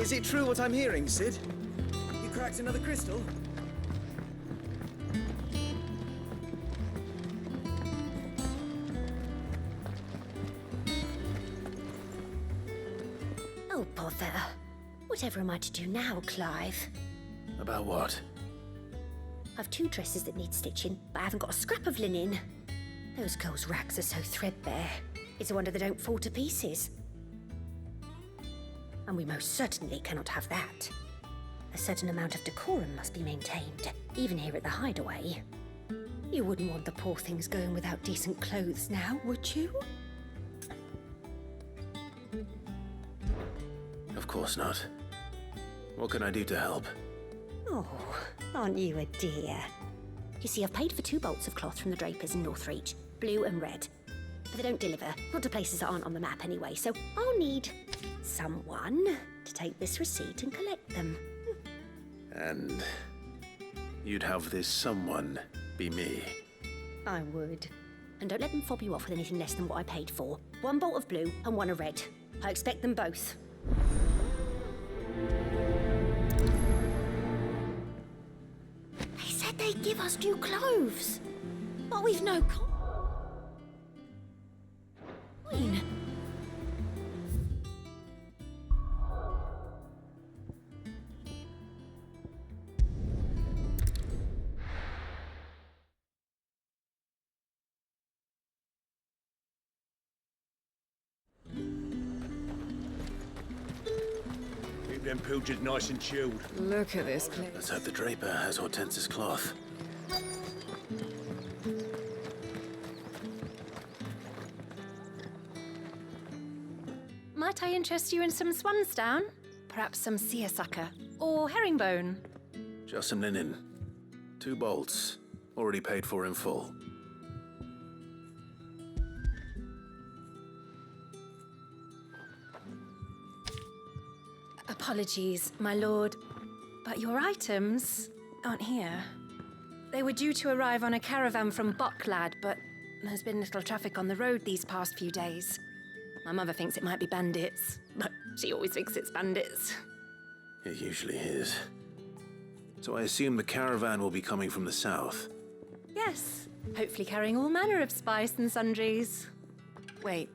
Is it true what I'm hearing, Sid? You cracked another crystal? Oh, bother. Whatever am I to do now, Clive? About what? I've 2 dresses that need stitching, but I haven't got a scrap of linen. Those girls' rags are so threadbare. It's a wonder they don't fall to pieces. And we most certainly cannot have that. A certain amount of decorum must be maintained, even here at the Hideaway. You wouldn't want the poor things going without decent clothes now, would you? Of course not. What can I do to help? Oh, aren't you a dear? You see, I've paid for 2 bolts of cloth from the drapers in Northreach, blue and red. But they don't deliver, not to places that aren't on the map anyway, so I'll need someone to take this receipt and collect them. And you'd have this someone be me. I would. And don't let them fob you off with anything less than what I paid for. 1 bolt of blue and 1 of red. I expect them both. They said they'd give us new clothes, but we've no coin. Keep them pilchards nice and chilled. Look at this place. Let's hope the draper has Hortense's cloth. Might I interest you in some swansdown? Perhaps some seersucker? Or herringbone? Just some linen. 2 bolts. Already paid for in full. Apologies, my lord, but your items aren't here. They were due to arrive on a caravan from Bucklad, but there's been little traffic on the road these past few days. My mother thinks it might be bandits, but she always thinks it's bandits. It usually is. So I assume the caravan will be coming from the south. Yes, hopefully carrying all manner of spice and sundries. Wait,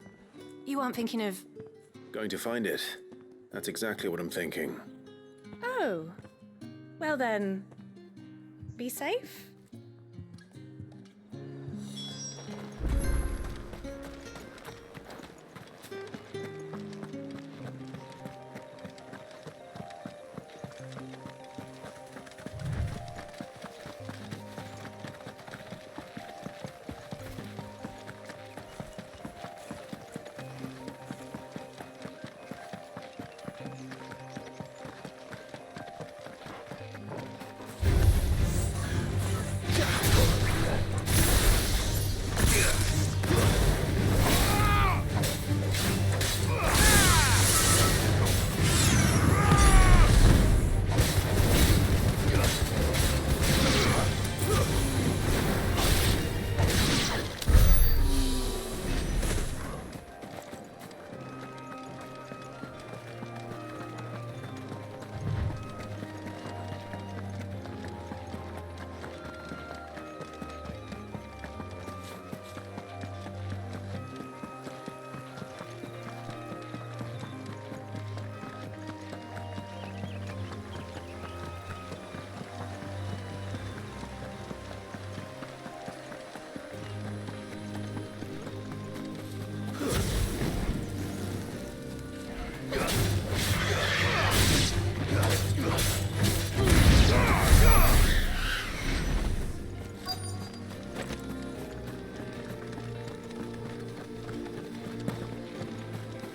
you aren't thinking of... Going to find it. That's exactly what I'm thinking. Oh, well then, be safe.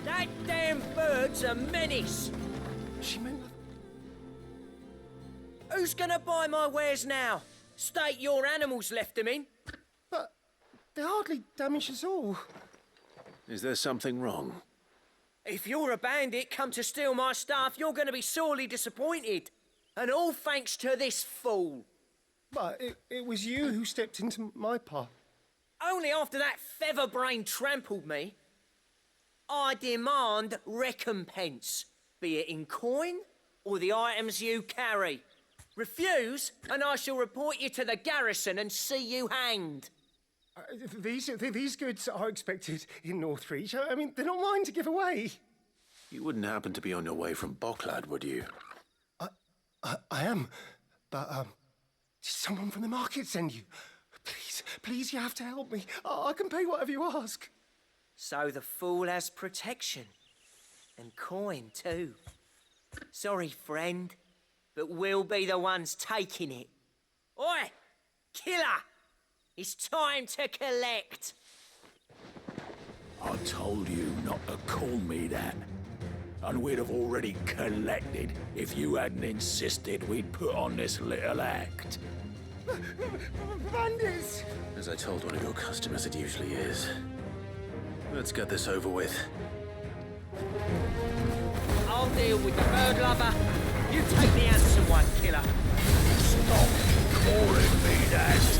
That damn bird's a menace. She meant... Who's gonna buy my wares now? State your animals left them in. But they hardly damage us all. Is there something wrong? If you're a bandit come to steal my stuff, you're gonna be sorely disappointed. And all thanks to this fool. But it was you who stepped into my path. Only after that featherbrain trampled me. I demand recompense. be it in coin or the items you carry. Refuse, and I shall report you to the garrison and see you hanged. These goods are expected in Northreach. I mean, they're not mine to give away. You wouldn't happen to be on your way from Bocklad, would you? I am, but, did someone from the market send you? Please, you have to help me. I can pay whatever you ask. So the fool has protection. And coin, too. Sorry, friend, but we'll be the ones taking it. Oi! Killer! It's time to collect! I told you not to call me that. And we'd have already collected if you hadn't insisted we'd put on this little act. Bandits! As I told one of your customers, it usually is. Let's get this over with. I'll deal with the bird lover. You take the handsome one, killer. Stop calling me that.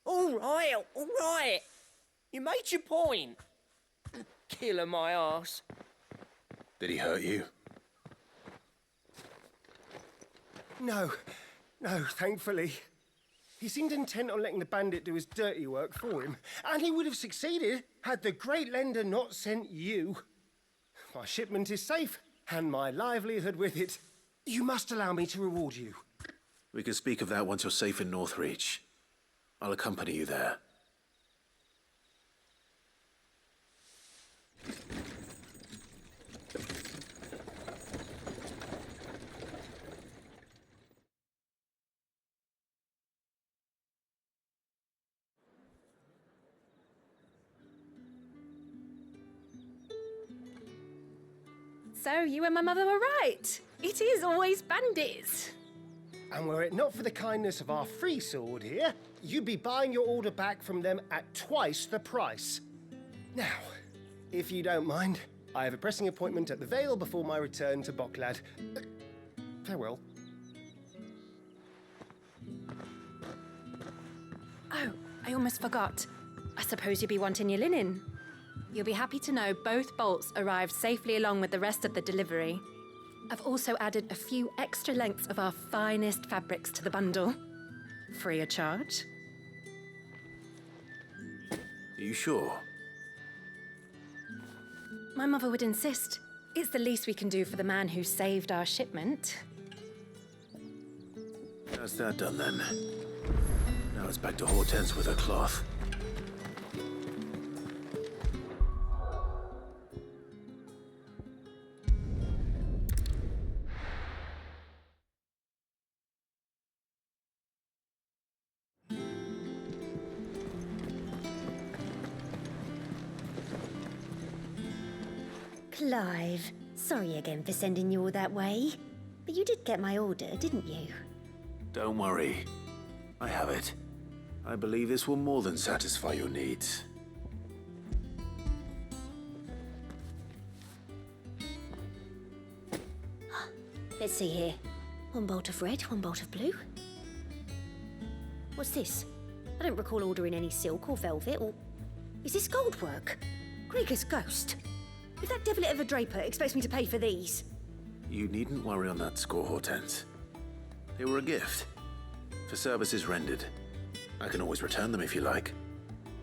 All right. You made your point. Killer my ass. Did he hurt you? No, thankfully. He seemed intent on letting the bandit do his dirty work for him, and he would have succeeded had the Great Lender not sent you. My shipment is safe, and my livelihood with it. You must allow me to reward you. We can speak of that once you're safe in Northreach. I'll accompany you there. So you and my mother were right. It is always bandits. And were it not for the kindness of our free sword here, you'd be buying your order back from them at twice the price. Now, if you don't mind, I have a pressing appointment at the Vale before my return to Bocklad. Farewell. Oh, I almost forgot. I suppose you'll be wanting your linen. You'll be happy to know both bolts arrived safely along with the rest of the delivery. I've also added a few extra lengths of our finest fabrics to the bundle. Free of charge. Are you sure? My mother would insist. It's the least we can do for the man who saved our shipment. That's that done then. Now it's back to Hortense with her cloth. Clive, sorry again for sending you all that way. But you did get my order, didn't you? Don't worry. I have it. I believe this will more than satisfy your needs. Let's see here. One bolt of red, one bolt of blue. What's this? I don't recall ordering any silk or velvet, or... Is this gold work? Gregor's ghost. If that devilet of a draper expects me to pay for these... You needn't worry on that score, Hortense. They were a gift. For services rendered. I can always return them if you like.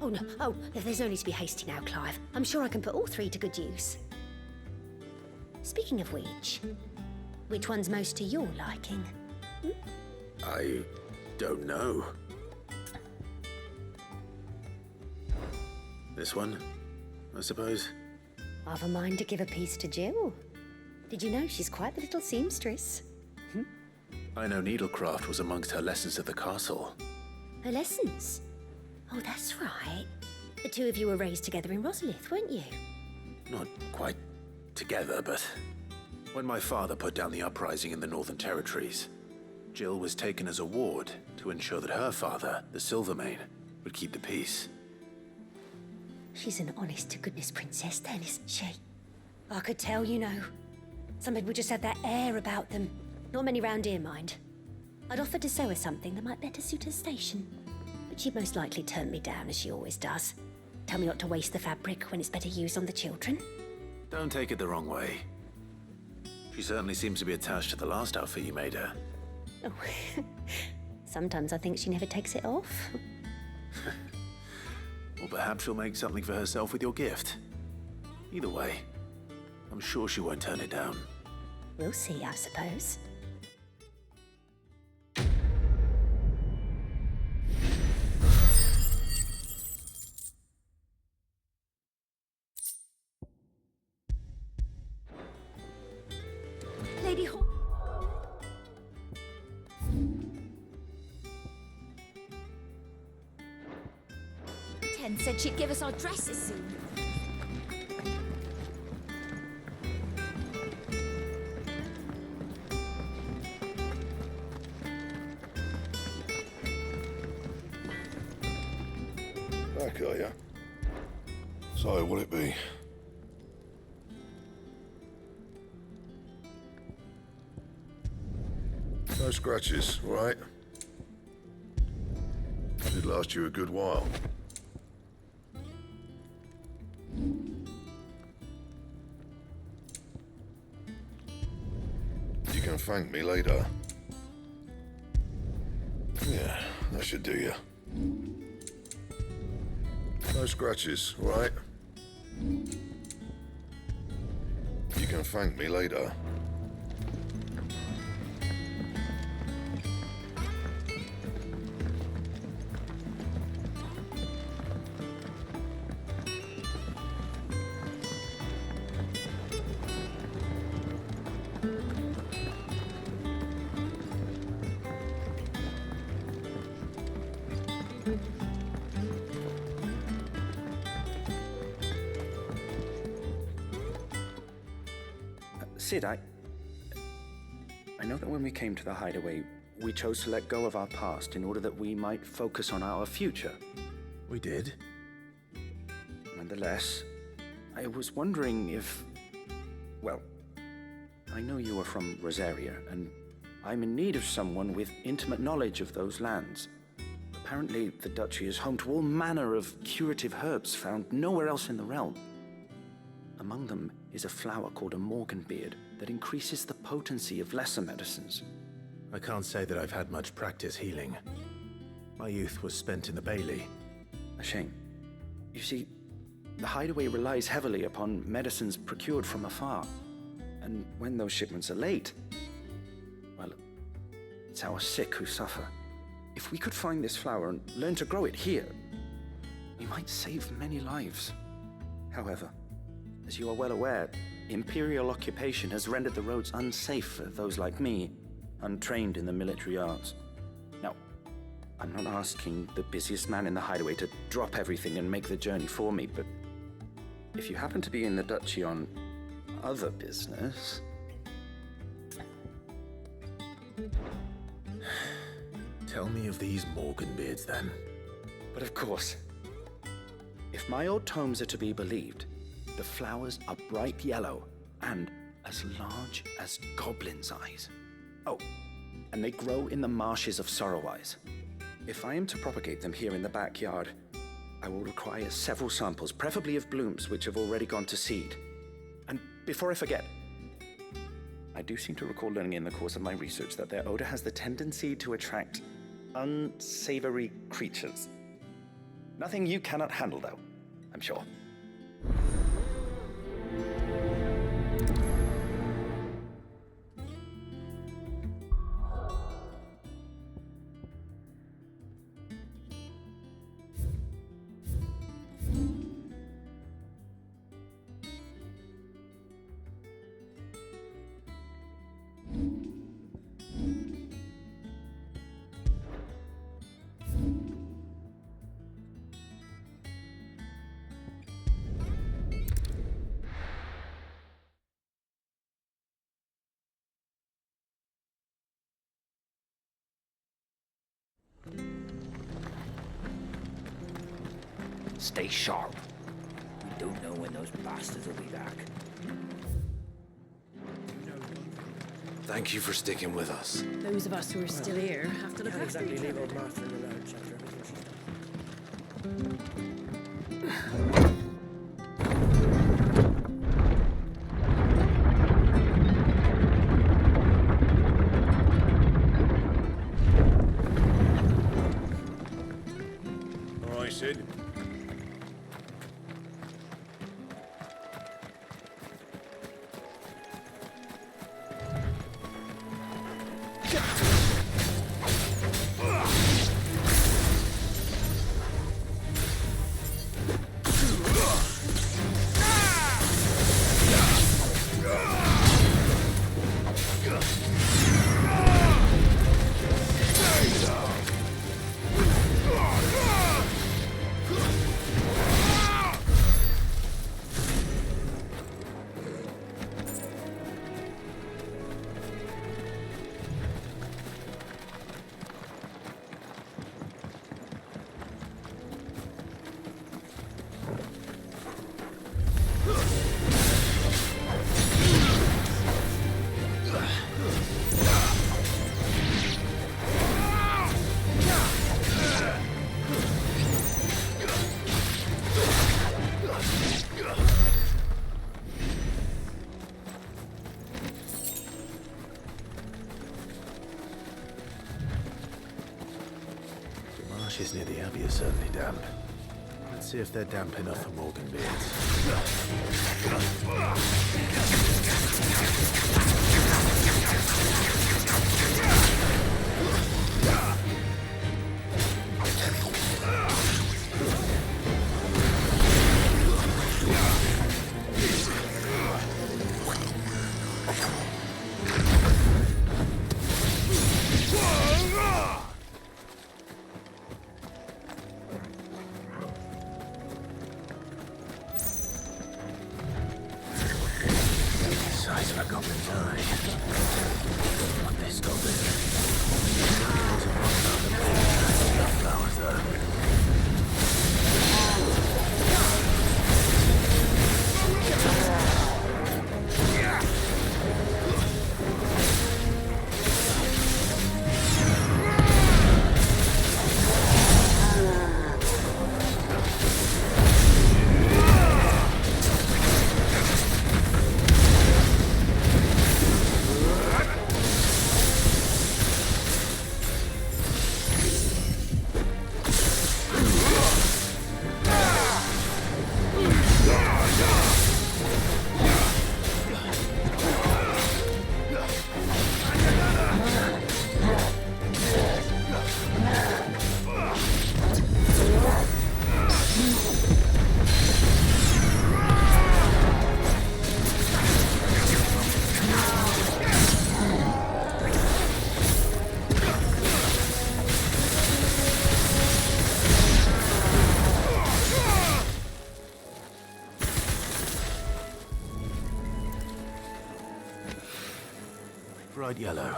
Oh, no. Oh, there's no need to be hasty now, Clive. I'm sure I can put all three to good use. Speaking of which one's most to your liking? I don't know. This one, I suppose. I've a mind to give a piece to Jill. Did you know she's quite the little seamstress? I know needlecraft was amongst her lessons at the castle. Her lessons? Oh, that's right. The two of you were raised together in Rosalith, weren't you? Not quite together, but when my father put down the uprising in the Northern Territories, Jill was taken as a ward to ensure that her father, the Silvermane, would keep the peace. She's an honest-to-goodness princess then, isn't she? I could tell, you know. Some people just have that air about them. Not many round here, mind. I'd offered to sew her something that might better suit her station. But she'd most likely turn me down, as she always does. Tell me not to waste the fabric when it's better used on the children. Don't take it the wrong way. She certainly seems to be attached to the last outfit you made her. Oh, sometimes I think she never takes it off. Or perhaps she'll make something for herself with your gift. Either way, I'm sure she won't turn it down. We'll see, I suppose. Lady Hall. Ten said she'd give us our dresses soon. Back, are ya? So, what'll it be? No scratches, all right? Should last you a good while. You can thank me later. Yeah, that should do you. No scratches, all right? You can thank me later. Sid, I know that when we came to the hideaway, we chose to let go of our past in order that we might focus on our future. We did? Nonetheless, I was wondering if... Well, I know you are from Rosaria, and I'm in need of someone with intimate knowledge of those lands. Apparently, the Duchy is home to all manner of curative herbs found nowhere else in the realm. Among them is a flower called a Morganbeard that increases the potency of lesser medicines. I can't say that I've had much practice healing. My youth was spent in the Bailey. A shame. You see, the hideaway relies heavily upon medicines procured from afar. And when those shipments are late, well, it's our sick who suffer. If we could find this flower and learn to grow it here, we might save many lives. However, as you are well aware, Imperial occupation has rendered the roads unsafe for those like me, untrained in the military arts. Now, I'm not asking the busiest man in the hideaway to drop everything and make the journey for me, but if you happen to be in the Duchy on other business... Tell me of these Morganbeards, then. But of course, if my old tomes are to be believed, the flowers are bright yellow and as large as goblins' eyes. Oh, and they grow in the marshes of Sorrowwise. If I am to propagate them here in the backyard, I will require several samples, preferably of blooms which have already gone to seed. And before I forget, I do seem to recall learning in the course of my research that their odor has the tendency to attract unsavory creatures. Nothing you cannot handle, though, I'm sure. Stay sharp. We don't know when those bastards will be back. Thank you for sticking with us. Those of us who are still here have to look Can't after exactly each leave other. old master in the lurch after everything she's done. All right, Sid. The marshes near the Abbey are certainly damp. Let's see if they're damp enough for Morgan beards. Size of a goblin's eye. Not this goblin. Flowers, though. Bright yellow.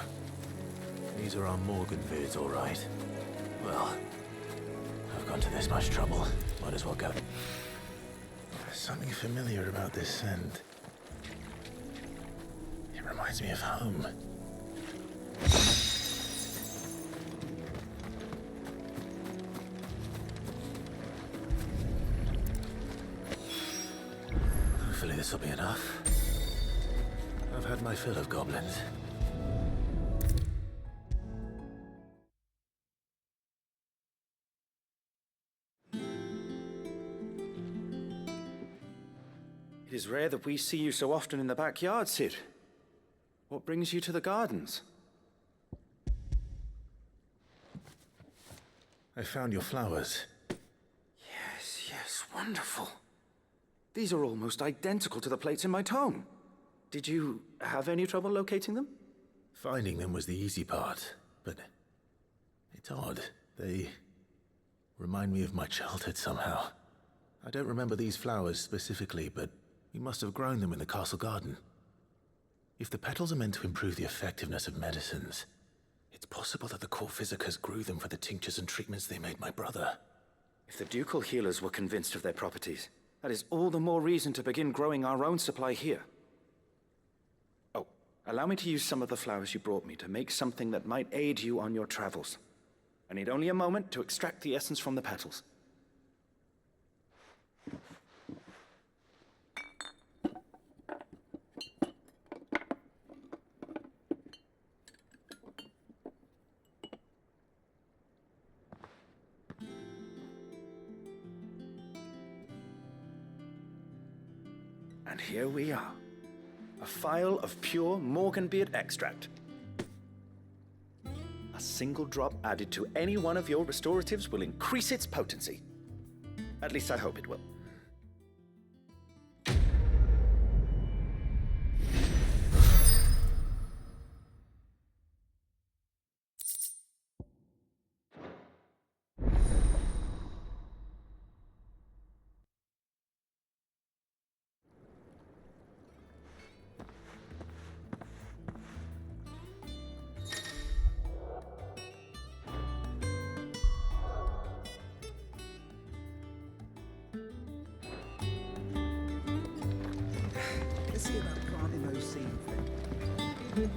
These are our Morganbeards, all right. Well, I've gone to this much trouble. Might as well go. There's something familiar about this scent. It reminds me of home. Hopefully this will be enough. I've had my fill of goblins. It is rare that we see you so often in the backyard, Cid. What brings you to the gardens? I found your flowers. Yes, wonderful. These are almost identical to the plates in my tome. Did you have any trouble locating them? Finding them was the easy part, but it's odd. They remind me of my childhood somehow. I don't remember these flowers specifically, but we must have grown them in the castle garden. If the petals are meant to improve the effectiveness of medicines, it's possible that the court physicers grew them for the tinctures and treatments they made my brother. If the ducal healers were convinced of their properties, that is all the more reason to begin growing our own supply here. Oh, allow me to use some of the flowers you brought me to make something that might aid you on your travels. I need only a moment to extract the essence from the petals. And here we are. A phial of pure Morganbeard extract. A single drop added to any one of your restoratives will increase its potency. At least I hope it will. Let's see about planting those seeds then.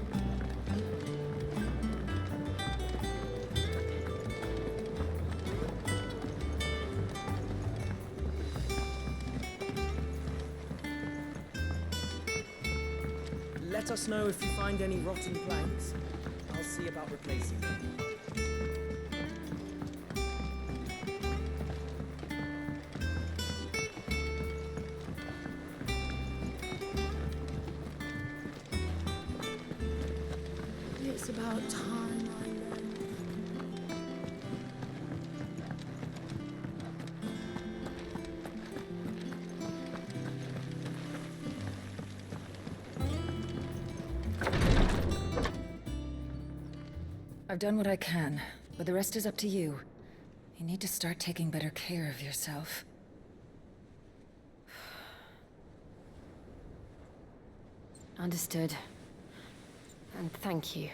Let us know if you find any rotten planks. I'll see about replacing them. It's about time I learned. I've done what I can, but the rest is up to you. You need to start taking better care of yourself. Understood. And thank you.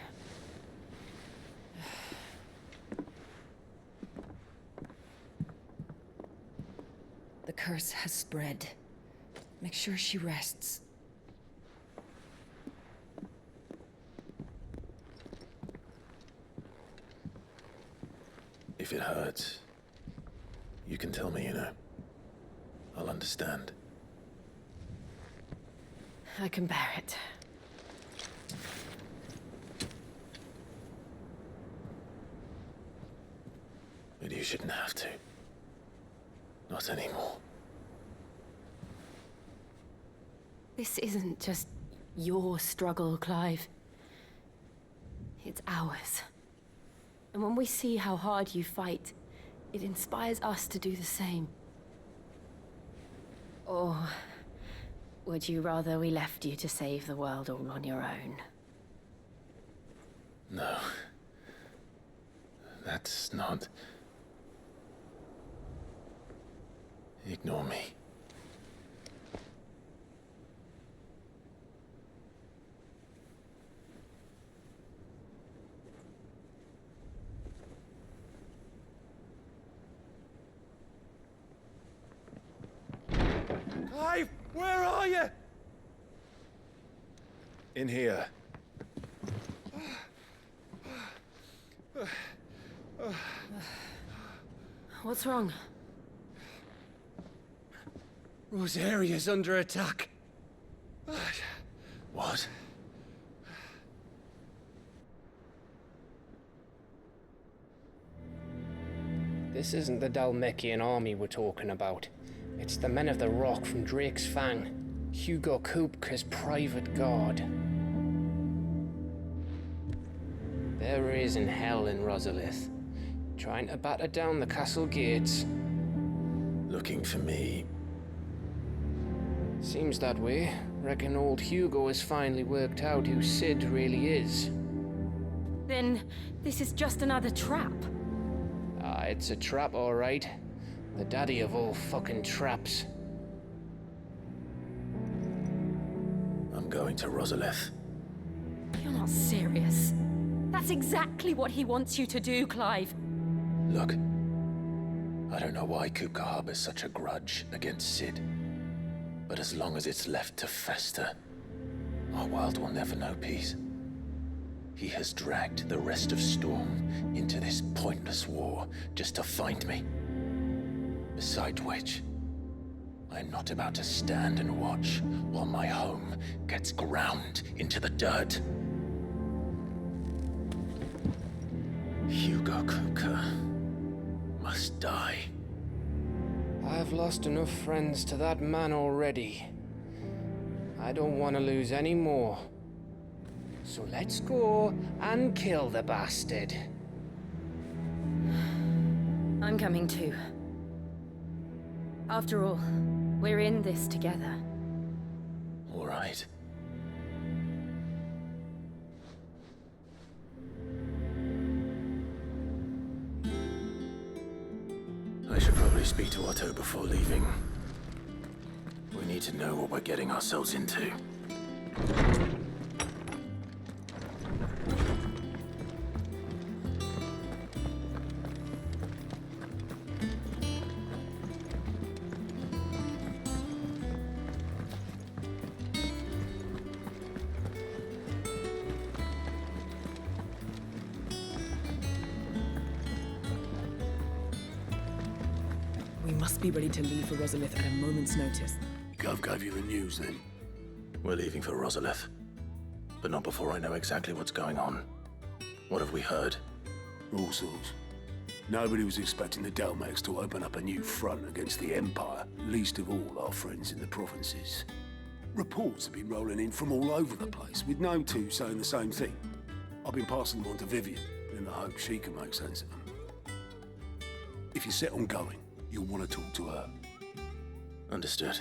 The curse has spread. Make sure she rests. If it hurts, you can tell me, you know. I'll understand. I can bear it. But you shouldn't have to. Not anymore. This isn't just your struggle, Clive. It's ours. And when we see how hard you fight, it inspires us to do the same. Or would you rather we left you to save the world all on your own? No. That's not... Ignore me. Clive, where are you? In here. What's wrong? Rosaria's under attack. What? This isn't the Dalmekian army we're talking about. It's the men of the Rock from Drake's Fang. Hugo Kupka's private guard. There he is in hell in Rosalith, trying to batter down the castle gates. Looking for me. Seems that way. Reckon old Hugo has finally worked out who Sid really is. Then this is just another trap. Ah, it's a trap, all right. The daddy of all fucking traps. I'm going to Rosalith. You're not serious. That's exactly what he wants you to do, Clive. Look, I don't know why Kupka harbors such a grudge against Sid. But as long as it's left to fester, our world will never know peace. He has dragged the rest of Storm into this pointless war just to find me. Besides which, I am not about to stand and watch while my home gets ground into the dirt. Hugo Kupka must die. I've lost enough friends to that man already. I don't want to lose any more. So let's go and kill the bastard. I'm coming too. After all, we're in this together. All right. I should probably speak to Otto before leaving. We need to know what we're getting ourselves into. We must be ready to leave for Rosalith at a moment's notice. Gov gave you the news then? We're leaving for Rosalith. But not before I know exactly what's going on. What have we heard? All sorts. Nobody was expecting the Delmex to open up a new front against the Empire, least of all our friends in the provinces. Reports have been rolling in from all over the place, with no two saying the same thing. I've been passing them on to Vivian, in the hope she can make sense of them. If you're set on going, you'll want to talk to her. Understood.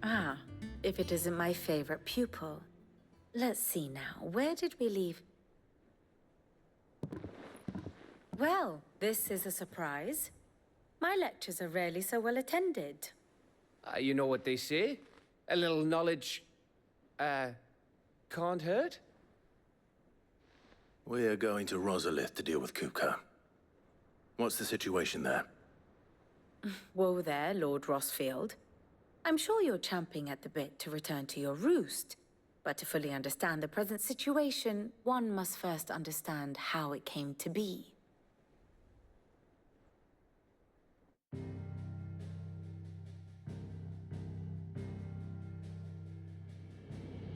Ah, if it isn't my favorite pupil. Let's see now, where did we leave? Well, this is a surprise. My lectures are rarely so well attended. You know what they say? A little knowledge, can't hurt? We're going to Rosalith to deal with Kupka. What's the situation there? Whoa there, Lord Rossfield. I'm sure you're champing at the bit to return to your roost. But to fully understand the present situation, one must first understand how it came to be.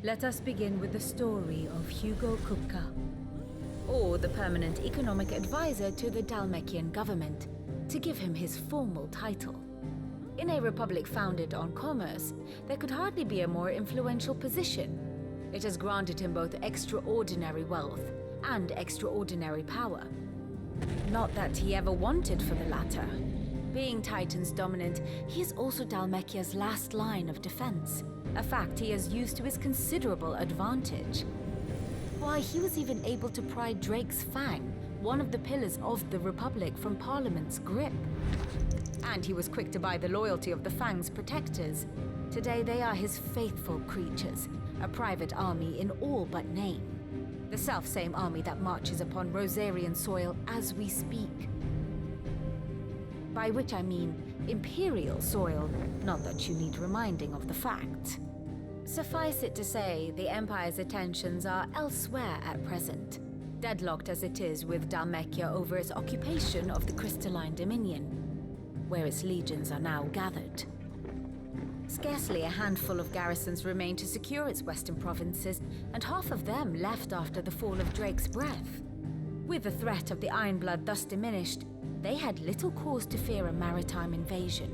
Let us begin with the story of Hugo Kupka, or the permanent economic advisor to the Dhalmekian government, to give him his formal title. In a republic founded on commerce, there could hardly be a more influential position. It has granted him both extraordinary wealth and extraordinary power. Not that he ever wanted for the latter. Being Titan's dominant, he is also Dhalmekia's last line of defense, a fact he has used to his considerable advantage. Why, he was even able to pry Drake's Fang, one of the pillars of the Republic, from Parliament's grip. And he was quick to buy the loyalty of the Fang's protectors. Today they are his faithful creatures, a private army in all but name. The self-same army that marches upon Rosarian soil as we speak. By which I mean imperial soil, not that you need reminding of the fact. Suffice it to say, the Empire's attentions are elsewhere at present, deadlocked as it is with Dhalmekia over its occupation of the Crystalline Dominion, where its legions are now gathered. Scarcely a handful of garrisons remain to secure its western provinces, and half of them left after the fall of Drake's Breath. With the threat of the Ironblood thus diminished, they had little cause to fear a maritime invasion.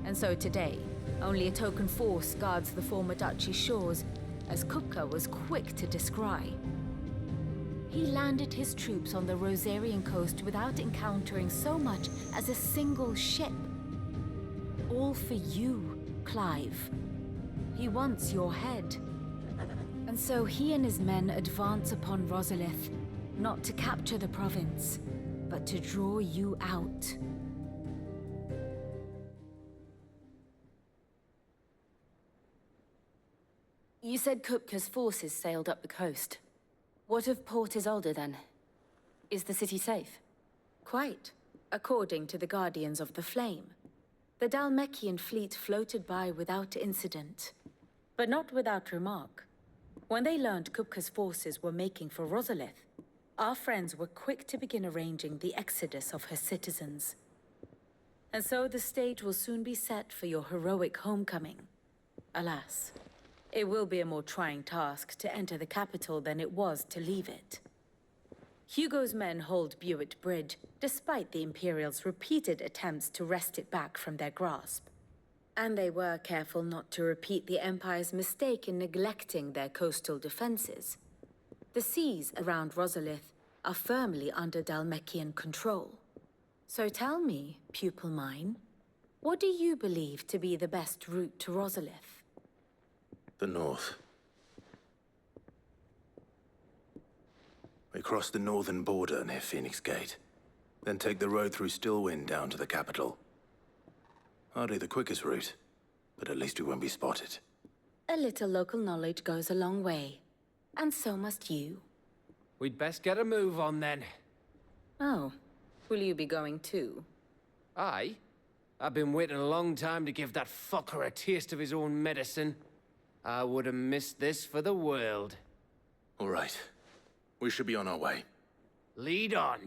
And so today, only a token force guards the former duchy's shores, as Kupka was quick to descry. He landed his troops on the Rosarian coast without encountering so much as a single ship. All for you, Clive. He wants your head. And so he and his men advance upon Rosalith, not to capture the province, but to draw you out. You said Kupka's forces sailed up the coast. What of Port Isolde, then? Is the city safe? Quite, according to the Guardians of the Flame. The Dhalmekian fleet floated by without incident, but not without remark. When they learned Kupka's forces were making for Rosalith, our friends were quick to begin arranging the exodus of her citizens. And so the stage will soon be set for your heroic homecoming. Alas, it will be a more trying task to enter the capital than it was to leave it. Hugo's men hold Buet Bridge, despite the Imperials' repeated attempts to wrest it back from their grasp. And they were careful not to repeat the Empire's mistake in neglecting their coastal defenses. The seas around Rosalith are firmly under Dhalmekian control. So tell me, pupil mine, what do you believe to be the best route to Rosalith? The north. We cross the northern border near Phoenix Gate, then take the road through Stillwind down to the capital. Hardly the quickest route, but at least we won't be spotted. A little local knowledge goes a long way, and so must you. We'd best get a move on then. Oh, will you be going too? Aye. I've been waiting a long time to give that fucker a taste of his own medicine. I would have missed this for the world. All right. We should be on our way. Lead on.